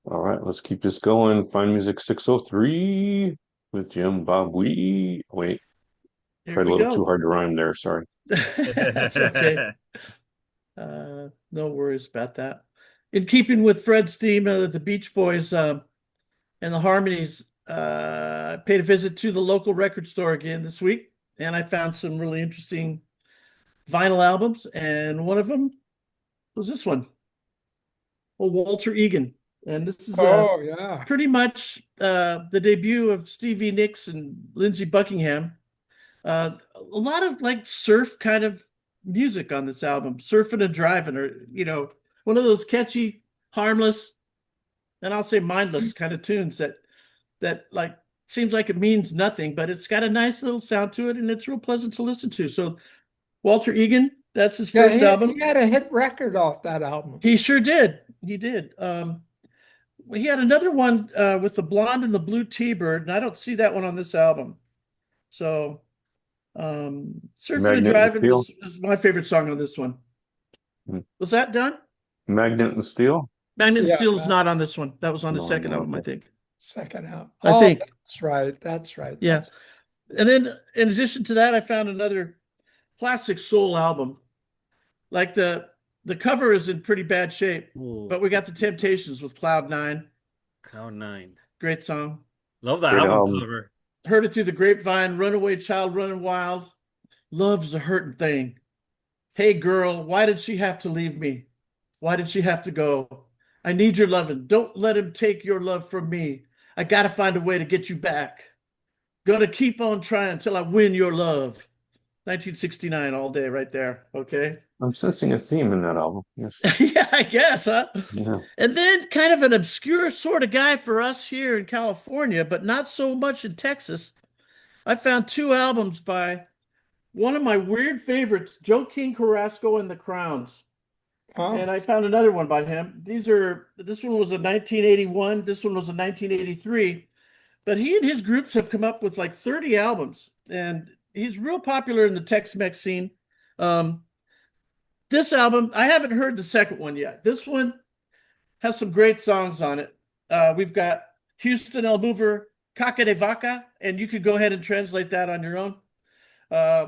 All right, let's keep this going. Find Music 603 with Jim Babwe. Wait, Here tried a we little too go. hard to rhyme there. Sorry. That's okay. No worries about that. In keeping with Fred's theme, the Beach Boys and the Harmonies, I paid a visit to the local record store again this week, and I found some really interesting vinyl albums, and one of them was this one, well, Walter Egan. And this is Oh, yeah. pretty much the debut of Stevie Nicks and Lindsey Buckingham. A lot of like surf kind of music on this album, surfing and driving, or one of those catchy, harmless, and I'll say mindless kind of tunes that like seems like it means nothing, but it's got a nice little sound to it, and it's real pleasant to listen to. So Walter Egan, that's his Yeah, first album. he had a hit record off that album. He sure did. He did. He had another one with the blonde and the blue T-bird, and I don't see that one on this album. So Surfing and Magnet and Driving Steel. is my favorite song on this one. Hmm. Was that done? Magnet and Steel. Magnet and Yeah, Steel is not on this one. That was on the No, second no, album, I okay. think. second album. I Oh, think. that's right. That's right. Yeah. And then in addition to that, I found another classic soul album. Like the cover is in pretty bad shape, Ooh, but we got the Temptations with Cloud Nine. Cloud Nine. Great song. Love the Great album album. cover. Heard it through the grapevine, Runaway Child Running Wild. Love's a hurting thing. Hey girl, why did she have to leave me? Why did she have to go? I need your loving. Don't let him take your love from me. I gotta find a way to get you back. Gonna keep on trying until I win your love. 1969 all day right there. Okay. I'm sensing a theme in that album. Yes. Yeah, I guess, huh? Yeah. And then kind of an obscure sort of guy for us here in California, but not so much in Texas. I found two albums by one of my weird favorites, Joe King Carrasco and the Crowns. Oh, And I found another one by him. This one was a 1981, this one was a 1983. But he and his groups have come up with like 30 albums, and he's real popular in the Tex-Mex scene. Um, this album, I haven't heard the second one yet. This one has some great songs on it. We've got Houston El Mover, Caca de Vaca, and you could go ahead and translate that on your own. Uh,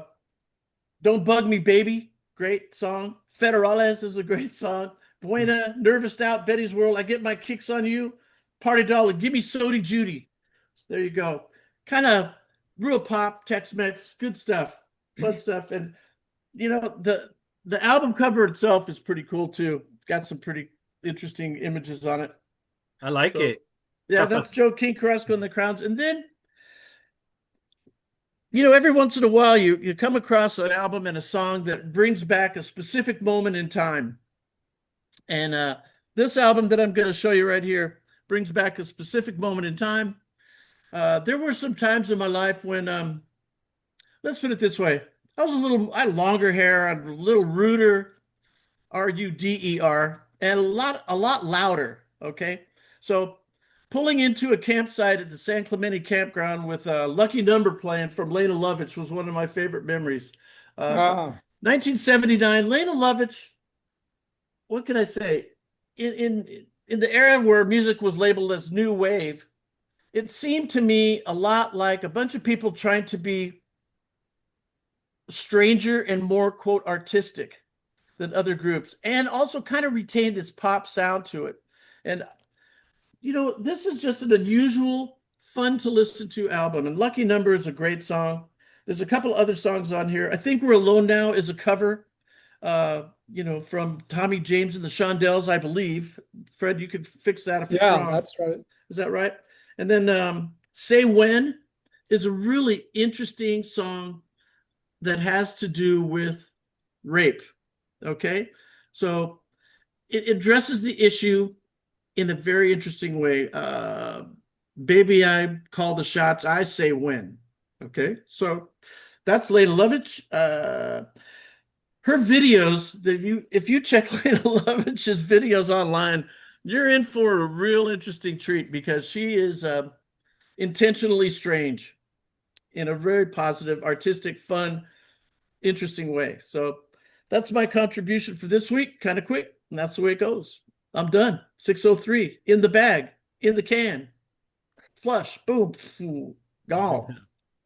Don't Bug Me Baby, great song. Federales is a great song. Buena, Nervous Out, Betty's World, I Get My Kicks on You, Party Doll, and Give Me Sody Judy. There you go. Kind of real pop, Tex-Mex, good stuff, fun stuff. And the album cover itself is pretty cool too. It's got some pretty interesting images on it. I like So it. yeah, that's Joe King Carrasco and the Crowns. And then, every once in a while you come across an album and a song that brings back a specific moment in time. And this album that I'm going to show you right here brings back a specific moment in time. There were some times in my life when, let's put it this way, I had longer hair, I'm a little ruder, Ruder, and a lot louder. Okay. So pulling into a campsite at the San Clemente campground with a Lucky Number playing from Lena Lovich was one of my favorite memories. Uh, ah, 1979, Lena Lovich, what can I say? In the era where music was labeled as new wave, it seemed to me a lot like a bunch of people trying to be stranger and more, quote, artistic than other groups, and also kind of retain this pop sound to it. And, this is just an unusual, fun to listen to album. And Lucky Number is a great song. There's a couple other songs on here. I Think We're Alone Now is a cover, from Tommy James and the Shondells, I believe. Fred, you could fix that if it's yeah, wrong. that's right. Is that right? And then Say When is a really interesting song that has to do with rape. Okay. So it addresses the issue in a very interesting way. Baby, I call the shots, I say when. Okay. So that's Lena Lovich. Her videos that if you check Lena Lovich's videos online, you're in for a real interesting treat because she is intentionally strange in a very positive, artistic, fun, interesting way. So that's my contribution for this week. Kind of quick, and that's the way it goes. I'm done. 603 in the bag, in the can, flush, boom, gone.